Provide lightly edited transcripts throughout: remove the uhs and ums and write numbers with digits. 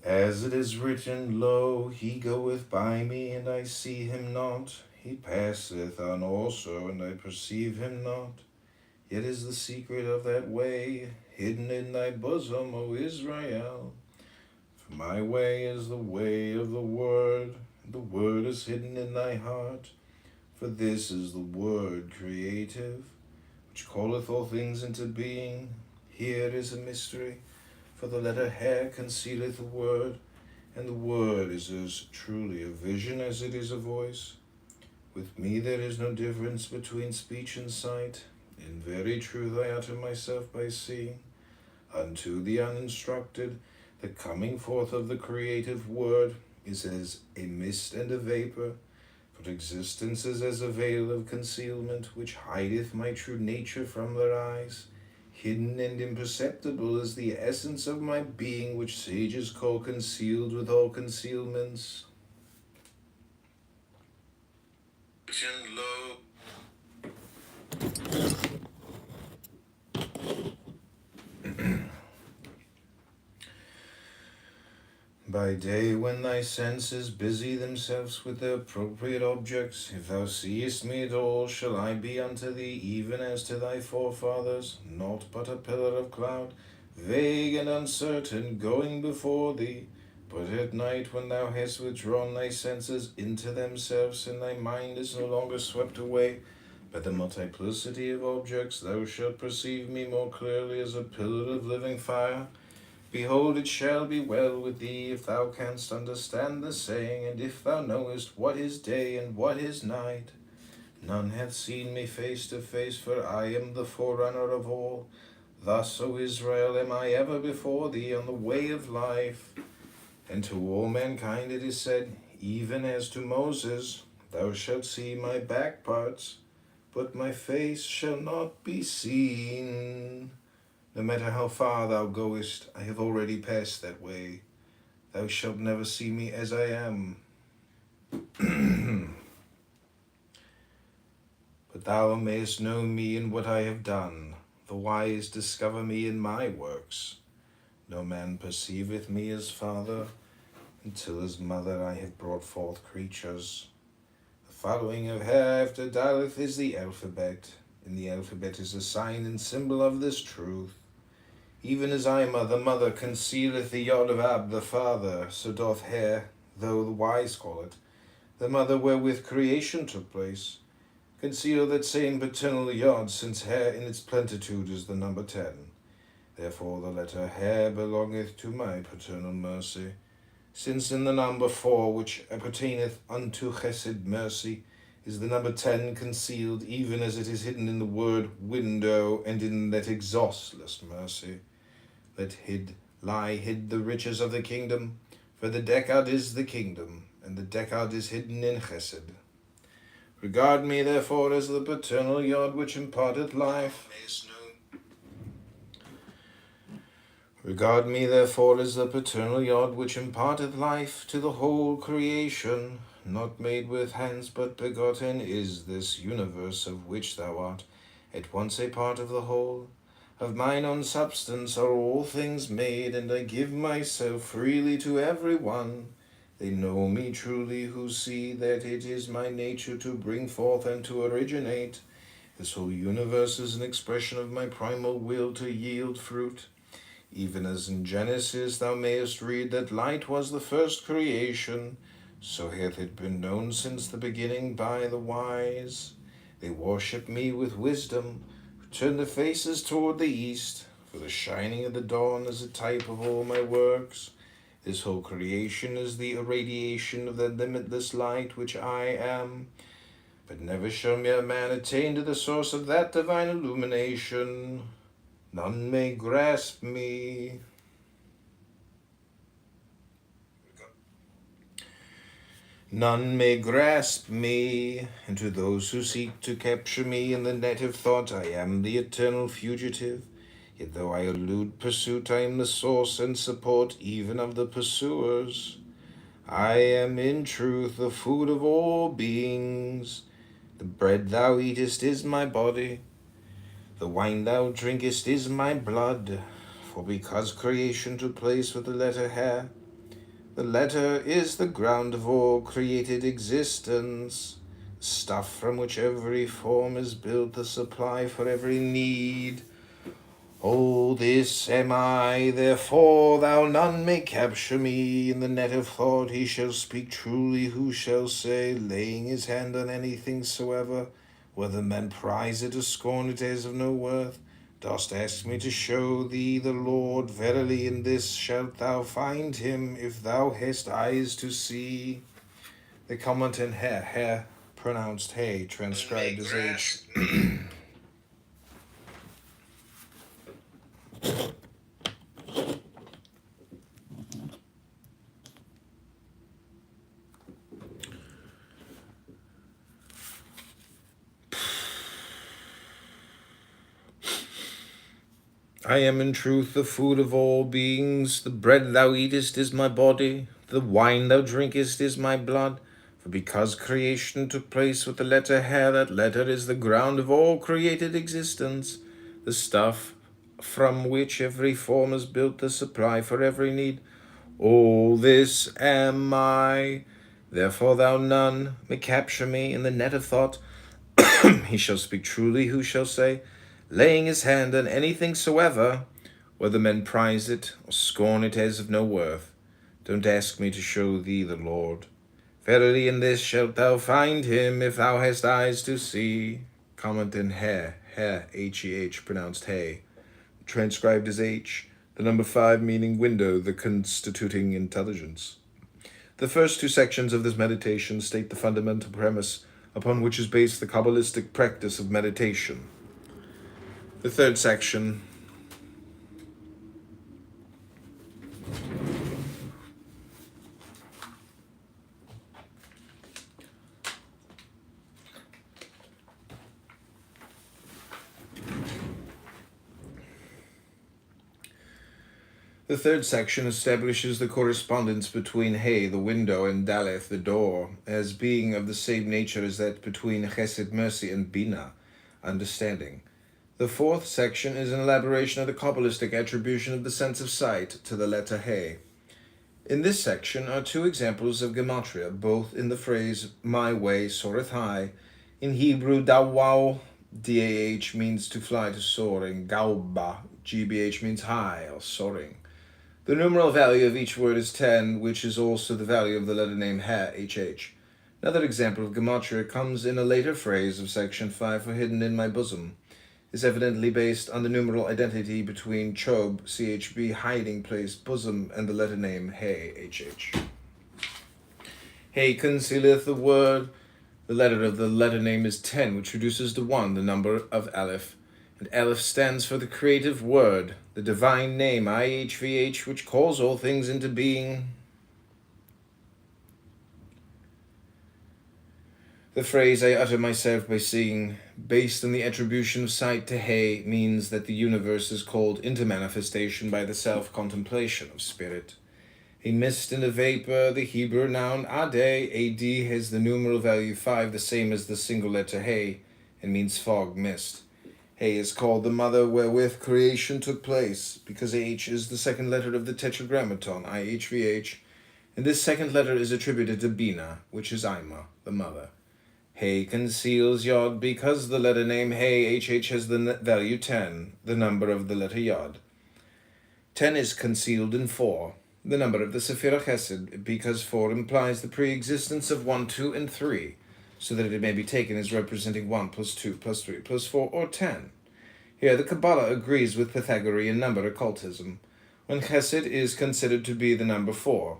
As it is written, Lo, he goeth by me, and I see him not. He passeth on also, and I perceive him not. Yet is the secret of that way hidden in thy bosom, O Israel. For my way is the way of the word, and the word is hidden in thy heart. For this is the word creative, which calleth all things into being. Here is a mystery. For the letter He concealeth the word, and the word is as truly a vision as it is a voice. With me there is no difference between speech and sight. In very truth I utter myself by seeing. Unto the uninstructed, the coming forth of the creative word is as a mist and a vapor. For existence is as a veil of concealment, which hideth my true nature from their eyes. Hidden and imperceptible is the essence of my being, which sages call concealed with all concealments. By day, when thy senses busy themselves with their appropriate objects, if thou seest me at all, shall I be unto thee even as to thy forefathers, naught but a pillar of cloud, vague and uncertain, going before thee. But at night, when thou hast withdrawn thy senses into themselves, and thy mind is no longer swept away by the multiplicity of objects, thou shalt perceive me more clearly as a pillar of living fire. Behold, it shall be well with thee, if thou canst understand the saying, and if thou knowest what is day and what is night. None hath seen me face to face, for I am the forerunner of all. Thus, O Israel, am I ever before thee on the way of life. And to all mankind it is said, even as to Moses, thou shalt see my back parts, but my face shall not be seen. No matter how far thou goest, I have already passed that way. Thou shalt never see me as I am. But thou mayest know me in what I have done. The wise discover me in my works. No man perceiveth me as father, until as mother I have brought forth creatures. The following of He after Daleth is the alphabet. In the alphabet is a sign and symbol of this truth. Even as Ima, the mother, concealeth the Yod of Ab, the father, so doth He, though the wise call it, the mother wherewith creation took place, conceal that same paternal Yod, since He in its plenitude is the number 10. Therefore the letter He belongeth to my paternal mercy, since in the number 4, which appertaineth unto Chesed mercy, is the number 10 concealed, even as it is hidden in the word window, and in that exhaustless mercy. Let lie hid the riches of the kingdom, for the decad is the kingdom, and the decad is hidden in Chesed. Regard me therefore as the paternal Yod which imparteth life. Regard me therefore as the paternal Yod which imparteth life to the whole creation. Not made with hands, but begotten is this universe of which thou art at once a part of the whole. Of mine own substance are all things made, and I give myself freely to every one. They know me truly who see that it is my nature to bring forth and to originate. This whole universe is an expression of my primal will to yield fruit. Even as in Genesis thou mayest read that light was the first creation, so hath it been known since the beginning by the wise. They worship me with wisdom, turn their faces toward the east, for the shining of the dawn is a type of all my works. This whole creation is the irradiation of that limitless light which I am. But never shall mere man attain to the source of that divine illumination. None may grasp me. None may grasp me, and to those who seek to capture me in the net of thought, I am the eternal fugitive. Yet though I elude pursuit, I am the source and support even of the pursuers. I am in truth the food of all beings. The bread thou eatest is my body, the wine thou drinkest is my blood. For because creation took place with the letter He, the letter is the ground of all created existence, stuff from which every form is built, the supply for every need. Oh, this am I, therefore thou none may capture me. In the net of thought he shall speak truly, who shall say, laying his hand on anything soever, whether men prize it or scorn it as of no worth. Dost ask me to show thee the Lord? Verily in this shalt thou find him, if thou hast eyes to see. The comment in he, pronounced hey, transcribed as h. I am in truth the food of all beings. The bread thou eatest is my body, the wine thou drinkest is my blood. For because creation took place with the letter He, that letter is the ground of all created existence, the stuff from which every form is built, the supply for every need. All this am I. Therefore thou none may capture me in the net of thought. He shall speak truly, who shall say, laying his hand on anything soever, whether men prize it or scorn it as of no worth. Don't ask me to show thee the Lord. Verily in this shalt thou find him, if thou hast eyes to see. Comment in H-E-H, pronounced hey, transcribed as H, the number 5 meaning window, the constituting intelligence. The first two sections of this meditation state the fundamental premise upon which is based the Kabbalistic practice of meditation. The third section establishes the correspondence between He, the window, and Daleth, the door, as being of the same nature as that between Chesed, mercy, and Bina, understanding. The fourth section is an elaboration of the Kabbalistic attribution of the sense of sight to the letter He. In this section are two examples of gematria, both in the phrase my way soareth high. In Hebrew, dawau, dah means to fly, to soar, and gauba, gbh means high or soaring. The numeral value of each word is 10, which is also the value of the letter name he, hh. Another example of gematria comes in a later phrase of section 5 for hidden in my bosom, is evidently based on the numeral identity between chob, chb, hiding place, bosom, and the letter name he, hh. He concealeth the word. The letter of the letter name is 10, which reduces to 1 the number of Aleph. And Aleph stands for the creative word, the divine name, IHVH, which calls all things into being. The phrase, I utter myself by seeing, based on the attribution of sight to He, means that the universe is called into manifestation by the self-contemplation of spirit. A mist and a vapor, the Hebrew noun ade, ad, has the numeral value 5, the same as the single letter He, and means fog, mist. He is called the mother wherewith creation took place, because H is the second letter of the tetragrammaton, IHVH, and this second letter is attributed to Bina, which is Ima, the mother. He conceals Yod because the letter name He, HH, has the value 10, the number of the letter Yod. 10 is concealed in 4, the number of the Sephirah Chesed, because 4 implies the pre-existence of 1, 2, and 3, so that it may be taken as representing 1 plus 2 plus 3 plus 4, or 10. Here the Kabbalah agrees with Pythagorean number occultism, when Chesed is considered to be the number 4.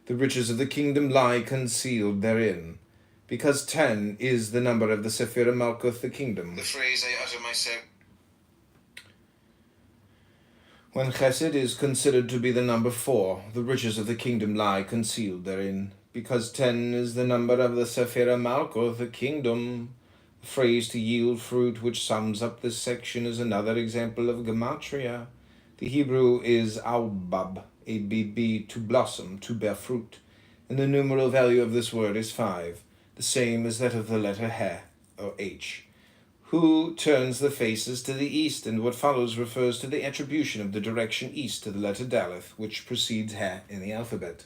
The riches of the kingdom lie concealed therein, because 10 is the number of the Sephirah Malkuth, the kingdom. The phrase, I utter myself. When Chesed is considered to be the number 4, the riches of the kingdom lie concealed therein, because 10 is the number of the Sephirah Malkuth, the kingdom. The phrase to yield fruit, which sums up this section, is another example of gematria. The Hebrew is aubab, A-B-B, to blossom, to bear fruit. and the numeral value of this word is 5, the same as that of the letter H, or H. Who turns the faces to the east, and what follows refers to the attribution of the direction east to the letter Daleth, which precedes H in the alphabet.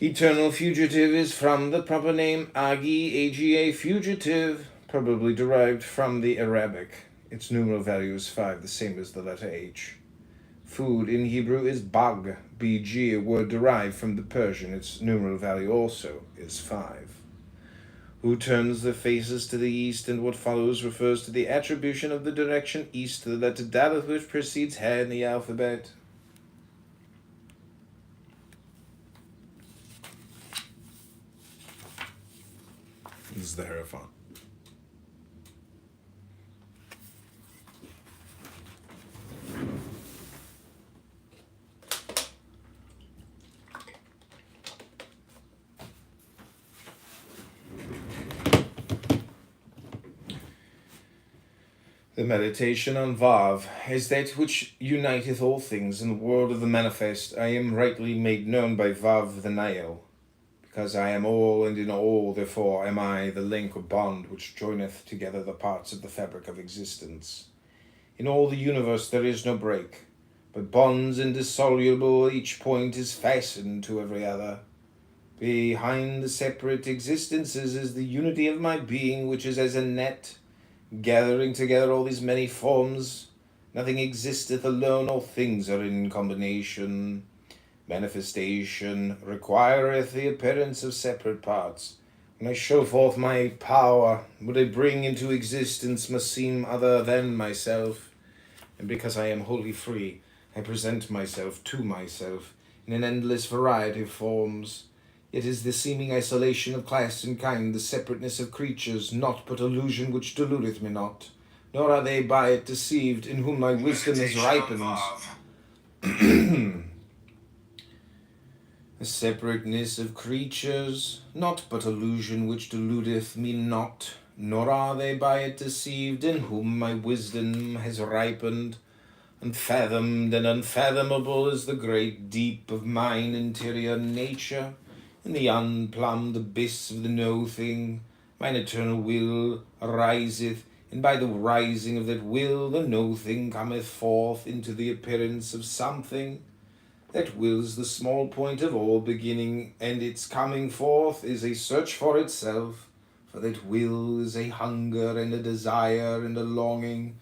Eternal fugitive is from the proper name Aga, fugitive, probably derived from the Arabic. Its numeral value is 5, the same as the letter H. Food in Hebrew is bag, bg, a word derived from the Persian. Its numeral value also is 5. Who turns the faces to the east, and what follows refers to the attribution of the direction east to the letter Daleth, which precedes H in the alphabet. This is the Hierophant. The meditation on Vav is that which uniteth all things in the world of the manifest. I am rightly made known by Vav the Nile. Because I am all, and in all, therefore am I the link or bond which joineth together the parts of the fabric of existence. In all the universe there is no break, but bonds indissoluble, each point is fastened to every other. Behind the separate existences is the unity of my being, which is as a net, gathering together all these many forms. Nothing existeth alone, all things are in combination. Manifestation requireth the appearance of separate parts. When I show forth my power, what I bring into existence must seem other than myself. And because I am wholly free, I present myself to myself in an endless variety of forms. It is the seeming isolation of class and kind, the separateness of creatures, not but illusion which deludeth me not, nor are they by it deceived, in whom my wisdom is ripened. The separateness of creatures, not but illusion which deludeth me not, nor are they by it deceived, in whom my wisdom has ripened. Unfathomed and unfathomable is the great deep of mine interior nature. In the unplumbed abyss of the no-thing, mine eternal will ariseth, and by the rising of that will, the no-thing cometh forth into the appearance of something. That will's the small point of all beginning, and its coming forth is a search for itself, for that will is a hunger and a desire and a longing.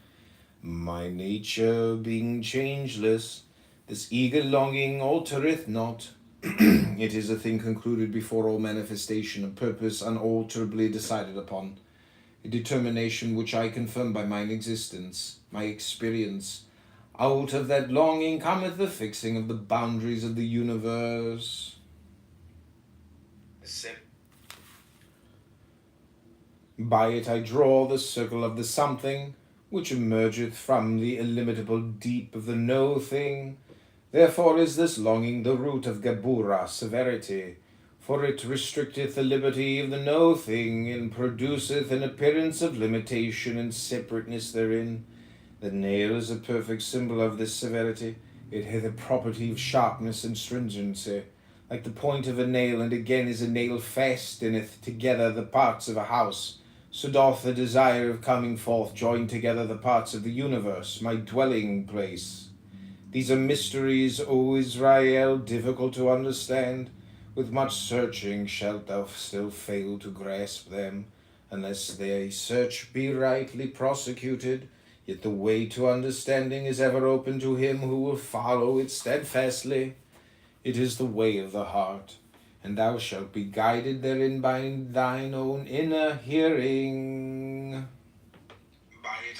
My nature being changeless, this eager longing altereth not. It is a thing concluded before all manifestation, a purpose unalterably decided upon, a determination which I confirm by mine existence, my experience. Out of that longing cometh the fixing of the boundaries of the universe. By it I draw the circle of the something, which emergeth from the illimitable deep of the no-thing. Therefore is this longing the root of Gabura, severity, for it restricteth the liberty of the no-thing, and produceth an appearance of limitation and separateness therein. The nail is a perfect symbol of this severity. It hath a property of sharpness and stringency, like the point of a nail, and again is a nail fasteneth together the parts of a house. So doth the desire of coming forth join together the parts of the universe, my dwelling place. These are mysteries, O Israel, difficult to understand. With much searching shalt thou still fail to grasp them, unless thy search be rightly prosecuted. Yet the way to understanding is ever open to him who will follow it steadfastly. It is the way of the heart, and thou shalt be guided therein by thine own inner hearing. By it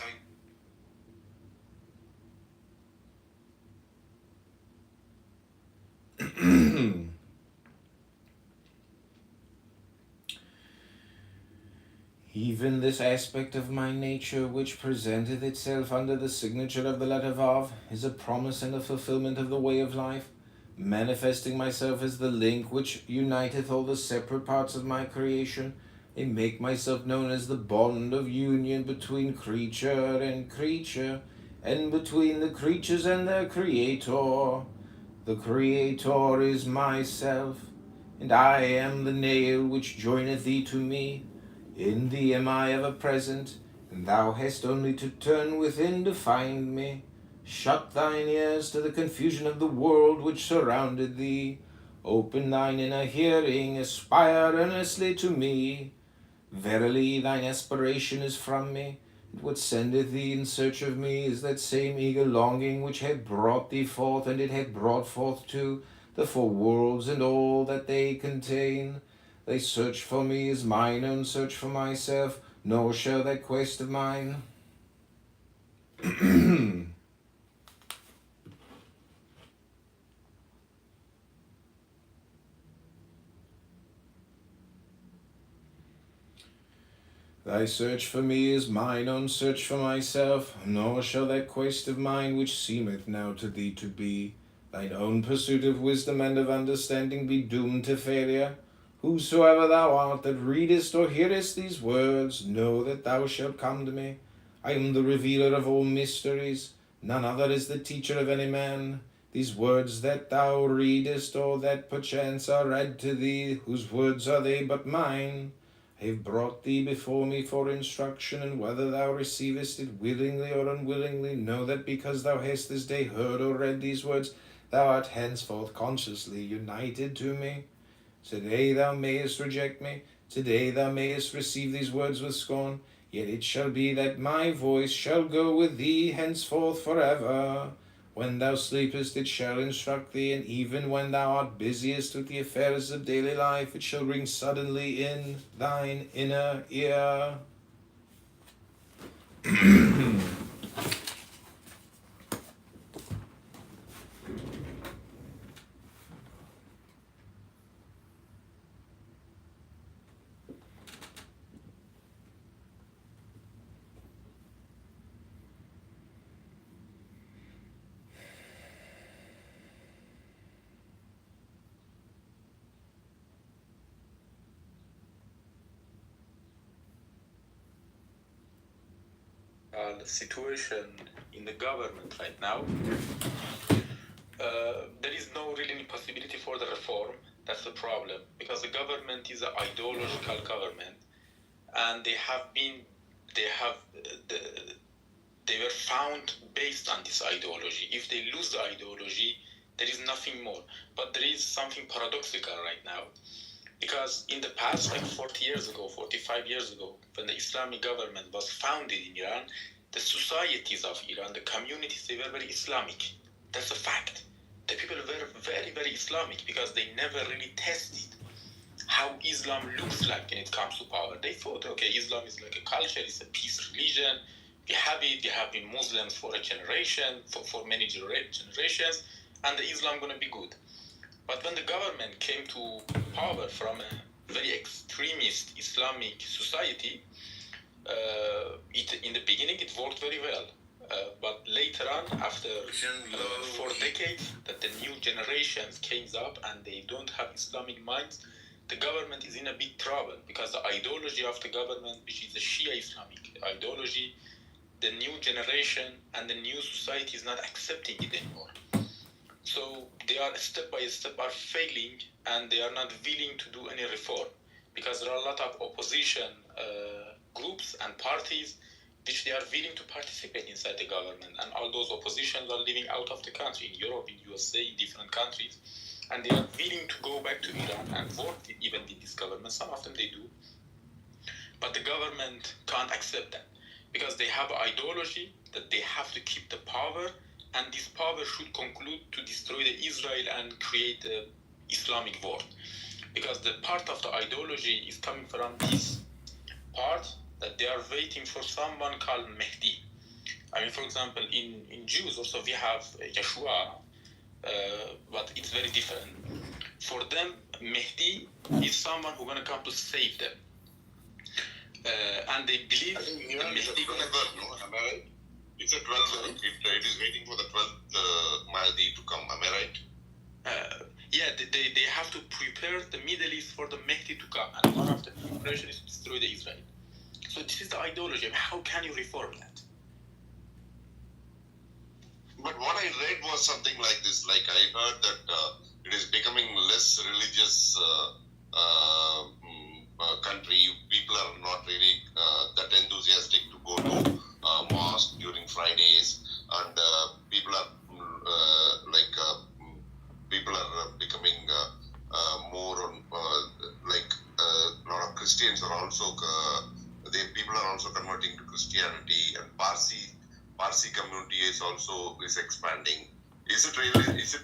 Even this aspect of my nature, which presenteth itself under the signature of the letter Vav, is a promise and a fulfillment of the way of life, manifesting myself as the link which uniteth all the separate parts of my creation. I make myself known as the bond of union between creature, and between the creatures and their creator. The creator is myself. and I am the nail which joineth thee to me. In thee am I ever present, and thou hast only to turn within to find me. Shut thine ears to the confusion of the world which surrounded thee. Open thine inner hearing, aspire earnestly to me. Verily thine aspiration is from me, and what sendeth thee in search of me is that same eager longing which had brought thee forth, and it had brought forth too the four worlds and all that they contain. Thy search for me is mine own search for myself, nor shall that quest of mine Thy search for me is mine own search for myself, nor shall that quest of mine which seemeth now to thee to be thine own pursuit of wisdom and of understanding be doomed to failure. Whosoever thou art that readest or hearest these words, know that thou shalt come to me. I am the revealer of all mysteries, none other is the teacher of any man. These words that thou readest, or that perchance are read to thee, whose words are they but mine? I have brought thee before me for instruction, and whether thou receivest it willingly or unwillingly, know that because thou hast this day heard or read these words, thou art henceforth consciously united to me. Today thou mayest reject me, today thou mayest receive these words with scorn, yet it shall be that my voice shall go with thee henceforth forever. When thou sleepest, it shall instruct thee, and even when thou art busiest with the affairs of daily life, it shall ring suddenly in thine inner ear. The situation in the government right now, there is no really possibility for the reform. That's the problem, because the government is an ideological government, and they were found based on this ideology. If they lose the ideology, there is nothing more. But there is something paradoxical right now, because in the past, like 40 years ago, 45 years ago, when the Islamic government was founded in Iran, the societies of Iran, the communities, they were very Islamic. That's a fact. The people were very, very Islamic because they never really tested how Islam looks like when it comes to power. They thought, okay, Islam is like a culture, it's a peace religion. We have it, we have been Muslims for a generation, for many generations, and the Islam gonna be good. But when the government came to power from a very extremist Islamic society, in the beginning it worked very well. But later on, after 4 decades, that the new generations came up and they don't have Islamic minds, the government is in a big trouble, because the ideology of the government, which is the Shia Islamic ideology, the new generation and the new society is not accepting it anymore. So they are step by step are failing, and they are not willing to do any reform, because there are a lot of opposition groups and parties which they are willing to participate inside the government, and all those oppositions are living out of the country, in Europe, in USA, in different countries, and they are willing to go back to Iran and work even with this government. Some of them they do, but the government can't accept that, because they have ideology that they have to keep the power, and this power should conclude to destroy the Israel and create the Islamic world, because the part of the ideology is coming from this part, that they are waiting for someone called Mehdi. I mean, for example, in Jews also we have Yeshua, but it's very different. For them, Mehdi is someone who's gonna come to save them. And they believe Mehdi gonna no? Am I right? It's a 12th. It is waiting for the 12th Mahdi to come. Am I right? Yeah, they have to prepare the Middle East for the Mehdi to come, and one of the preparations is to destroy the Israel. So this is the ideology. I mean, how can you reform that? But what I read was something like this. Like I heard that it is becoming less religious country. People are not really that enthusiastic to go to mosque during Fridays, and people are people are becoming more on like a lot of Christians are also people are also converting to Christianity, and Parsi community is expanding. Is it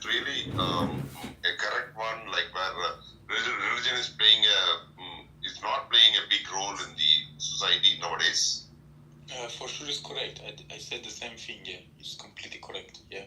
really a correct one, like where religion is playing is not playing a big role in the society nowadays? For sure, it's correct. I said the same thing. Yeah, it's completely correct. Yeah.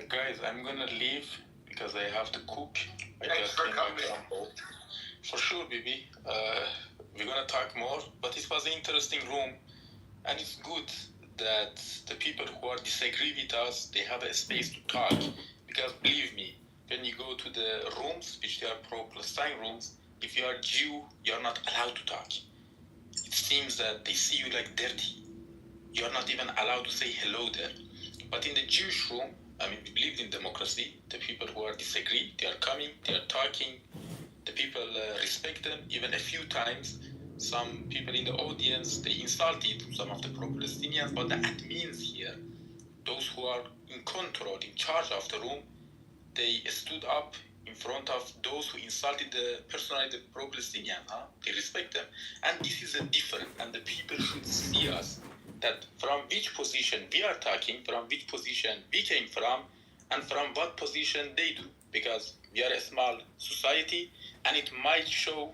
Guys, I'm gonna leave because I have to cook. Thanks for coming. For sure, baby. We're gonna talk more, but it was an interesting room, and it's good that the people who are disagree with us, they have a space to talk. Because believe me, when you go to the rooms, which they are pro-Palestine rooms, if you are Jew, you are not allowed to talk. It seems that they see you like dirty. You are not even allowed to say hello there. But in the Jewish room, I mean, we believe in democracy. The people who are disagree, they are coming, they are talking. The people respect them. Even a few times, some people in the audience, they insulted some of the pro-Palestinians, but the admins here, those who are in control, in charge of the room, they stood up in front of those who insulted personally the pro-Palestinian. They respect them. And this is a different, and the people should see us, that from which position we are talking, from which position we came from, and from what position they do. Because we are a small society, and it might show